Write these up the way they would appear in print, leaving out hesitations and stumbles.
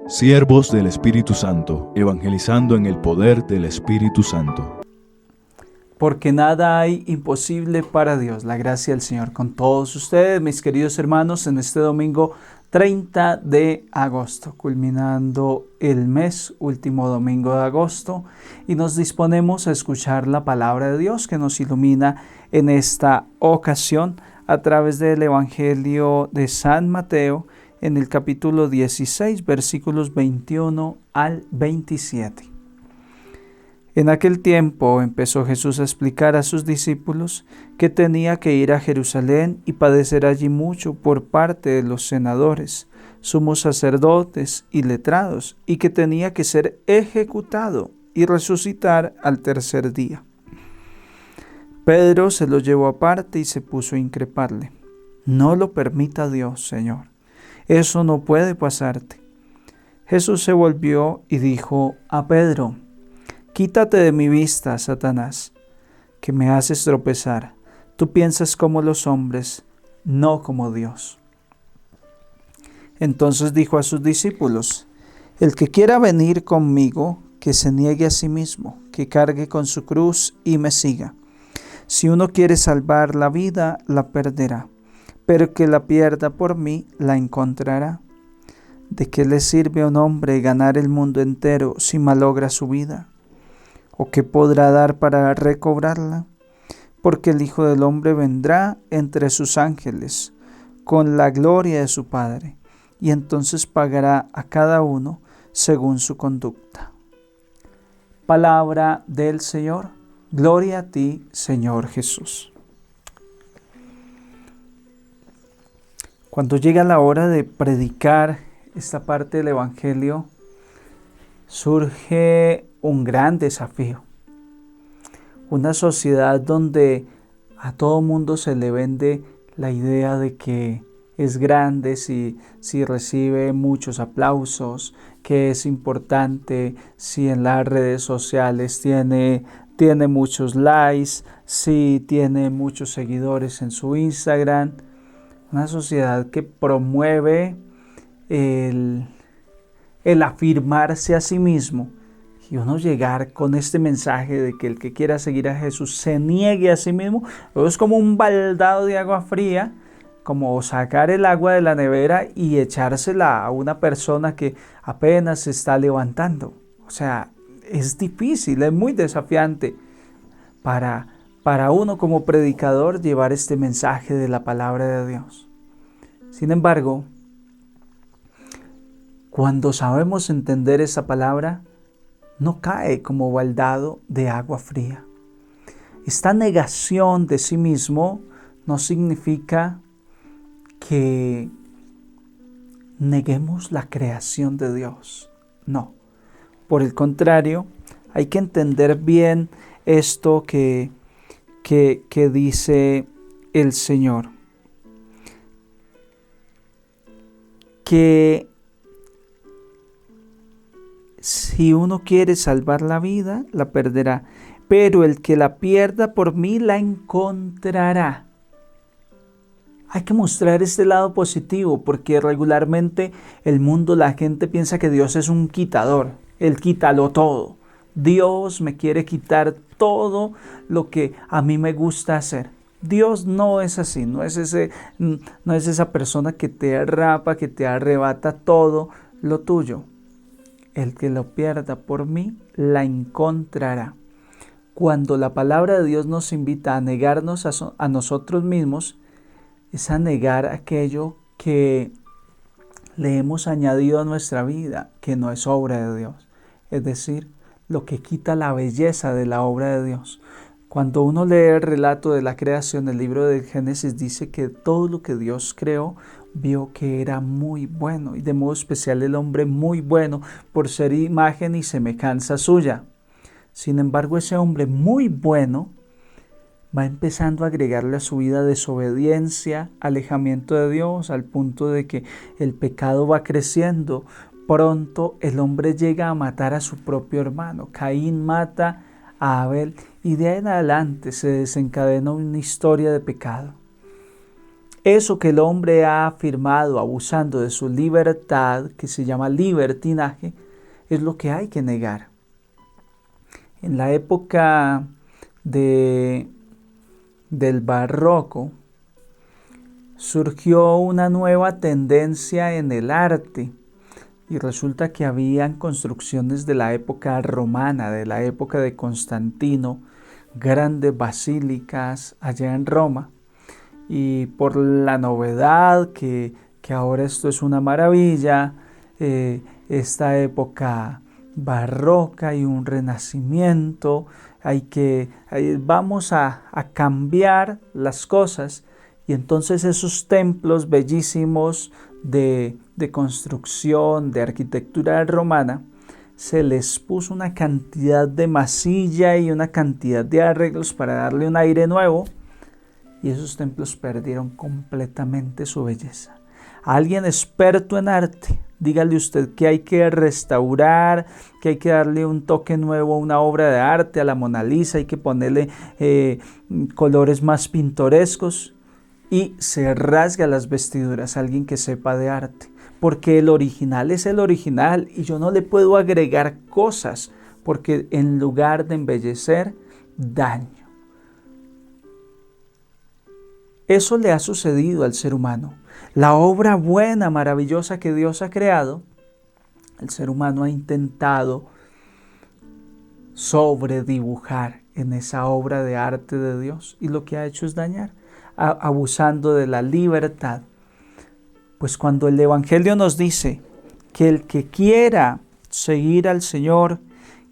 Siervos del Espíritu Santo, evangelizando en el poder del Espíritu Santo. Porque nada hay imposible para Dios. La gracia del Señor con todos ustedes, mis queridos hermanos, en este domingo 30 de agosto, culminando el mes, último domingo de agosto, y nos disponemos a escuchar la palabra de Dios que nos ilumina en esta ocasión a través del Evangelio de San Mateo, en el capítulo 16, versículos 21 al 27. En aquel tiempo empezó Jesús a explicar a sus discípulos que tenía que ir a Jerusalén y padecer allí mucho por parte de los senadores, sumos sacerdotes y letrados, y que tenía que ser ejecutado y resucitar al tercer día. Pedro se lo llevó aparte y se puso a increparle. No lo permita Dios, Señor. Eso no puede pasarte. Jesús se volvió y dijo a Pedro: Quítate de mi vista, Satanás, que me haces tropezar. Tú piensas como los hombres, no como Dios. Entonces dijo a sus discípulos: El que quiera venir conmigo, que se niegue a sí mismo, que cargue con su cruz y me siga. Si uno quiere salvar la vida, la perderá, pero el que la pierda por mí, la encontrará. ¿De qué le sirve a un hombre ganar el mundo entero si malogra su vida? ¿O qué podrá dar para recobrarla? Porque el Hijo del Hombre vendrá entre sus ángeles, con la gloria de su Padre, y entonces pagará a cada uno según su conducta. Palabra del Señor. Gloria a ti, Señor Jesús. Cuando llega la hora de predicar esta parte del Evangelio, surge un gran desafío. Una sociedad donde a todo mundo se le vende la idea de que es grande si recibe muchos aplausos, que es importante si en las redes sociales tiene muchos likes, si tiene muchos seguidores en su Instagram. Una sociedad que promueve el afirmarse a sí mismo, y uno llegar con este mensaje de que el que quiera seguir a Jesús se niegue a sí mismo. Es como un baldado de agua fría, como sacar el agua de la nevera y echársela a una persona que apenas se está levantando. O sea, es difícil, es muy desafiante para uno como predicador llevar este mensaje de la palabra de Dios. Sin embargo, cuando sabemos entender esa palabra, no cae como baldado de agua fría. Esta negación de sí mismo no significa que neguemos la creación de Dios. No. Por el contrario, hay que entender bien esto que dice el Señor. Que si uno quiere salvar la vida, la perderá, pero el que la pierda por mí, la encontrará. Hay que mostrar este lado positivo, porque regularmente el mundo, la gente piensa que Dios es un quitador, Él quítalo todo. Dios me quiere quitar todo lo que a mí me gusta hacer. Dios no es así, no es esa persona que te arrapa, que te arrebata todo lo tuyo. El que lo pierda por mí, la encontrará. Cuando la palabra de Dios nos invita a negarnos a nosotros mismos, es a negar aquello que le hemos añadido a nuestra vida, que no es obra de Dios. Es decir, lo que quita la belleza de la obra de Dios. Cuando uno lee el relato de la creación, el libro de Génesis dice que todo lo que Dios creó vio que era muy bueno, y de modo especial el hombre muy bueno por ser imagen y semejanza suya. Sin embargo, ese hombre muy bueno va empezando a agregarle a su vida desobediencia, alejamiento de Dios, al punto de que el pecado va creciendo. Pronto el hombre llega a matar a su propio hermano. Caín mata a Abel y de ahí en adelante se desencadena una historia de pecado. Eso que el hombre ha afirmado abusando de su libertad, que se llama libertinaje, es lo que hay que negar. En la época del barroco surgió una nueva tendencia en el arte y resulta que habían construcciones de la época romana, de la época de Constantino, grandes basílicas allá en Roma, y por la novedad que ahora esto es una maravilla, esta época barroca y un renacimiento, vamos a cambiar las cosas, y entonces esos templos bellísimos de construcción, de arquitectura romana, se les puso una cantidad de masilla y una cantidad de arreglos para darle un aire nuevo, y esos templos perdieron completamente su belleza. A alguien experto en arte, dígale usted que hay que restaurar, que hay que darle un toque nuevo a una obra de arte, a la Mona Lisa, hay que ponerle colores más pintorescos, y se rasga las vestiduras a alguien que sepa de arte, porque el original es el original y yo no le puedo agregar cosas, porque en lugar de embellecer, daño. Eso le ha sucedido al ser humano. La obra buena, maravillosa que Dios ha creado, el ser humano ha intentado sobredibujar en esa obra de arte de Dios, y lo que ha hecho es dañar, abusando de la libertad. Pues cuando el Evangelio nos dice que el que quiera seguir al Señor,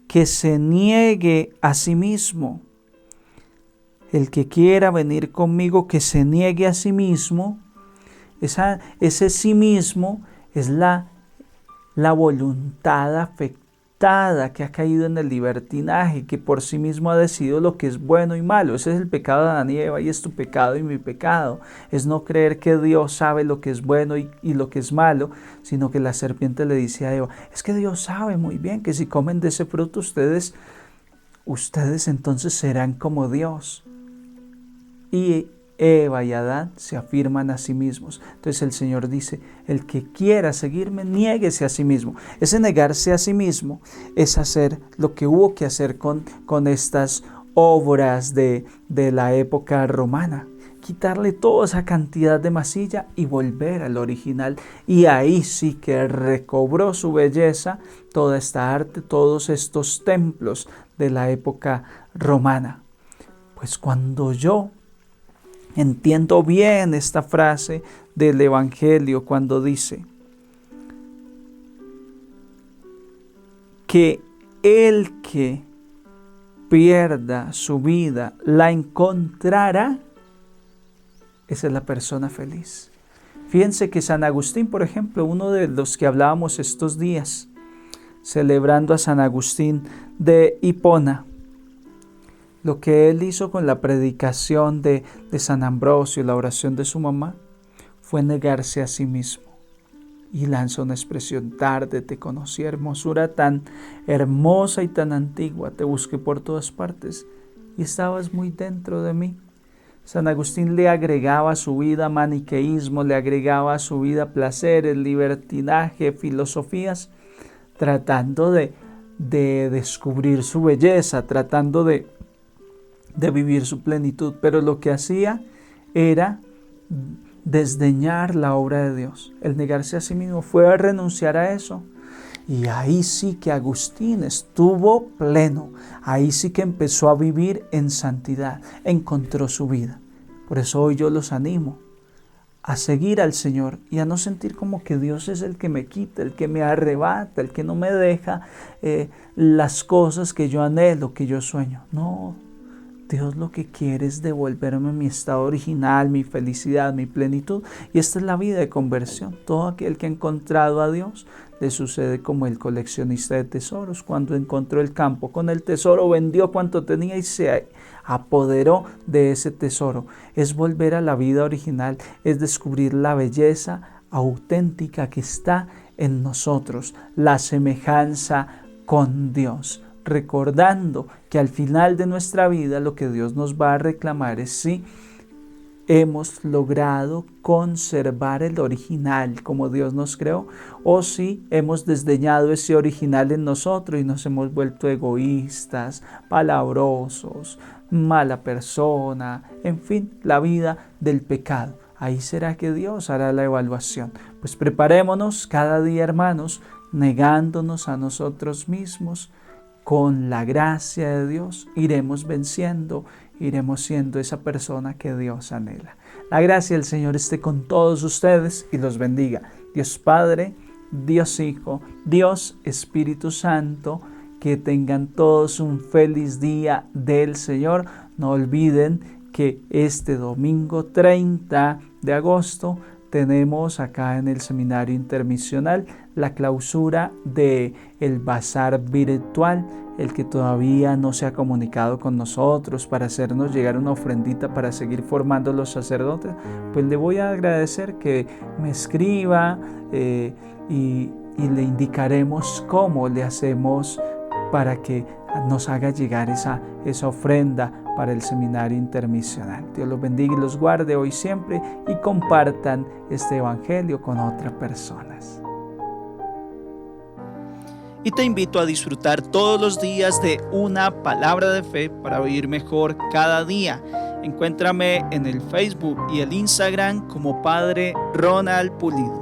que se niegue a sí mismo, el que quiera venir conmigo, que se niegue a sí mismo, ese sí mismo es la voluntad afectada que ha caído en el libertinaje, que por sí mismo ha decidido lo que es bueno y malo. Ese es el pecado de Adán y Eva, y es tu pecado y mi pecado. Es no creer que Dios sabe lo que es bueno y lo que es malo, sino que la serpiente le dice a Eva, es que Dios sabe muy bien que si comen de ese fruto ustedes entonces serán como Dios. Y Eva y Adán se afirman a sí mismos. Entonces el Señor dice, el que quiera seguirme, niéguese a sí mismo. Ese negarse a sí mismo es hacer lo que hubo que hacer con estas obras de la época romana. Quitarle toda esa cantidad de masilla y volver al original. Y ahí sí que recobró su belleza toda esta arte, todos estos templos de la época romana. Pues cuando yo entiendo bien esta frase del Evangelio cuando dice que el que pierda su vida la encontrará, esa es la persona feliz. Fíjense que San Agustín, por ejemplo, uno de los que hablábamos estos días, celebrando a San Agustín de Hipona, lo que él hizo con la predicación de San Ambrosio, la oración de su mamá, fue negarse a sí mismo. Y lanza una expresión, tarde te conocí, hermosura tan hermosa y tan antigua, te busqué por todas partes y estabas muy dentro de mí. San Agustín le agregaba a su vida maniqueísmo, le agregaba a su vida placeres, libertinaje, filosofías, tratando de descubrir su belleza, tratando de vivir su plenitud, pero lo que hacía era desdeñar la obra de Dios. El negarse a sí mismo fue a renunciar a eso. Y ahí sí que Agustín estuvo pleno, ahí sí que empezó a vivir en santidad, encontró su vida. Por eso hoy yo los animo a seguir al Señor y a no sentir como que Dios es el que me quita, el que me arrebata, el que no me deja las cosas que yo anhelo, que yo sueño. No, Dios lo que quiere es devolverme mi estado original, mi felicidad, mi plenitud. Y esta es la vida de conversión. Todo aquel que ha encontrado a Dios le sucede como el coleccionista de tesoros. Cuando encontró el campo con el tesoro, vendió cuanto tenía y se apoderó de ese tesoro. Es volver a la vida original, es descubrir la belleza auténtica que está en nosotros, la semejanza con Dios. Recordando que al final de nuestra vida lo que Dios nos va a reclamar es si hemos logrado conservar el original como Dios nos creó, o si hemos desdeñado ese original en nosotros y nos hemos vuelto egoístas, palabrosos, mala persona, en fin, la vida del pecado. Ahí será que Dios hará la evaluación. Pues preparémonos cada día, hermanos, negándonos a nosotros mismos. Con la gracia de Dios iremos venciendo, iremos siendo esa persona que Dios anhela. La gracia del Señor esté con todos ustedes y los bendiga. Dios Padre, Dios Hijo, Dios Espíritu Santo, que tengan todos un feliz día del Señor. No olviden que este domingo 30 de agosto tenemos acá en el Seminario Intermisional la clausura del bazar virtual. El que todavía no se ha comunicado con nosotros para hacernos llegar una ofrendita para seguir formando los sacerdotes, pues le voy a agradecer que me escriba y le indicaremos cómo le hacemos para que nos haga llegar esa ofrenda para el Seminario Intermisional. Dios los bendiga y los guarde hoy siempre, y compartan este evangelio con otras personas. Y te invito a disfrutar todos los días de una palabra de fe para vivir mejor cada día. Encuéntrame en el Facebook y el Instagram como Padre Ronald Pulido.